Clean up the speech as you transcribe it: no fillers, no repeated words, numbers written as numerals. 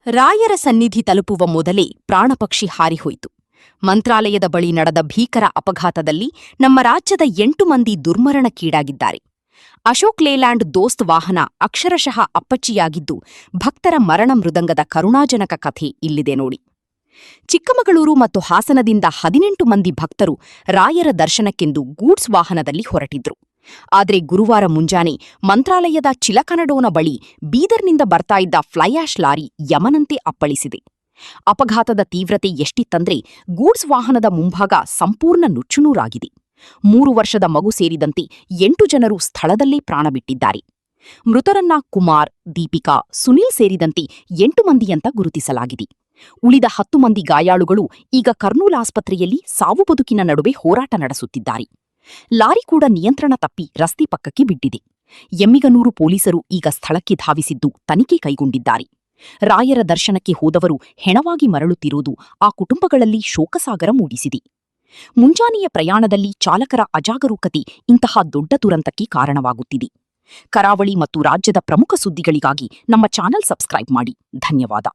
ರಾಯರ ಸನ್ನಿಧಿ ತಲುಪುವ ಮೊದಲೇ ಪ್ರಾಣಪಕ್ಷಿ ಹಾರಿಹೋಯಿತು. ಮಂತ್ರಾಲಯದ ಬಳಿ ನಡೆದ ಭೀಕರ ಅಪಘಾತದಲ್ಲಿ ನಮ್ಮ ರಾಜ್ಯದ 8 ಮಂದಿ ದುರ್ಮರಣಕ್ಕೀಡಾಗಿದ್ದಾರೆ. ಅಶೋಕ್ ಲೇಲ್ಯಾಂಡ್ ದೋಸ್ತ್ ವಾಹನ ಅಕ್ಷರಶಃ ಅಪ್ಪಚ್ಚಿಯಾಗಿದ್ದು, ಭಕ್ತರ ಮರಣ ಮೃದಂಗದ ಕರುಣಾಜನಕ ಕಥೆ ಇಲ್ಲಿದೆ ನೋಡಿ. ಚಿಕ್ಕಮಗಳೂರು ಮತ್ತು ಹಾಸನದಿಂದ 18 ಮಂದಿ ಭಕ್ತರು ರಾಯರ ದರ್ಶನಕ್ಕೆಂದು ಗೂಡ್ಸ್ ವಾಹನದಲ್ಲಿ ಹೊರಟಿದ್ರು. ಆದರೆ ಗುರುವಾರ ಮುಂಜಾನೆ ಮಂತ್ರಾಲಯದ ಚಿಲಕನಡೋನ ಬಳಿ ಬೀದರ್ನಿಂದ ಬರ್ತಾ ಇದ್ದ ಫ್ಲೈಯಾಶ್ ಲಾರಿ ಯಮನಂತೆ ಅಪ್ಪಳಿಸಿದೆ. ಅಪಘಾತದ ತೀವ್ರತೆ ಎಷ್ಟಿತ್ತಂದ್ರೆ ಗೂಡ್ಸ್ ವಾಹನದ ಮುಂಭಾಗ ಸಂಪೂರ್ಣ ನುಚ್ಚುನೂರಾಗಿದೆ. 3 ವರ್ಷದ ಮಗು ಸೇರಿದಂತೆ 8 ಜನರು ಸ್ಥಳದಲ್ಲೇ ಪ್ರಾಣ ಬಿಟ್ಟಿದ್ದಾರೆ. ಮೃತರನ್ನ ಕುಮಾರ್, ದೀಪಿಕಾ, ಸುನೀಲ್ ಸೇರಿದಂತೆ 8 ಮಂದಿಯಂತ ಗುರುತಿಸಲಾಗಿದೆ. ಉಳಿದ 10 ಮಂದಿ ಗಾಯಾಳುಗಳು ಈಗ ಕರ್ನೂಲ್ ಆಸ್ಪತ್ರೆಯಲ್ಲಿ ಸಾವು ಬದುಕಿನ ನಡುವೆ ಹೋರಾಟ ನಡೆಸುತ್ತಿದ್ದಾರೆ. ಲಾರಿ ಕೂಡ ನಿಯಂತ್ರಣ ತಪ್ಪಿ ರಸ್ತೆ ಪಕ್ಕಕ್ಕೆ ಬಿದ್ದಿದೆ. ಎಮ್ಮಿಗನೂರು ಪೊಲೀಸರು ಈಗ ಸ್ಥಳಕ್ಕೆ ಧಾವಿಸಿದ್ದು ತನಿಖೆ ಕೈಗೊಂಡಿದ್ದಾರೆ. ರಾಯರ ದರ್ಶನಕ್ಕೆ ಹೋದವರು ಹೆಣವಾಗಿ ಮರಳುತ್ತಿರುವುದು ಆ ಕುಟುಂಬಗಳಲ್ಲಿ ಶೋಕಸಾಗರ ಮೂಡಿಸಿದೆ. ಮುಂಜಾನೆಯ ಪ್ರಯಾಣದಲ್ಲಿ ಚಾಲಕರ ಅಜಾಗರೂಕತೆ ಇಂತಹ ದೊಡ್ಡ ದುರಂತಕ್ಕೆ ಕಾರಣವಾಗುತ್ತಿದೆ. ಕರಾವಳಿ ಮತ್ತು ರಾಜ್ಯದ ಪ್ರಮುಖ ಸುದ್ದಿಗಳಿಗಾಗಿ ನಮ್ಮ ಚಾನೆಲ್ ಸಬ್ಸ್ಕ್ರೈಬ್ ಮಾಡಿ. ಧನ್ಯವಾದ.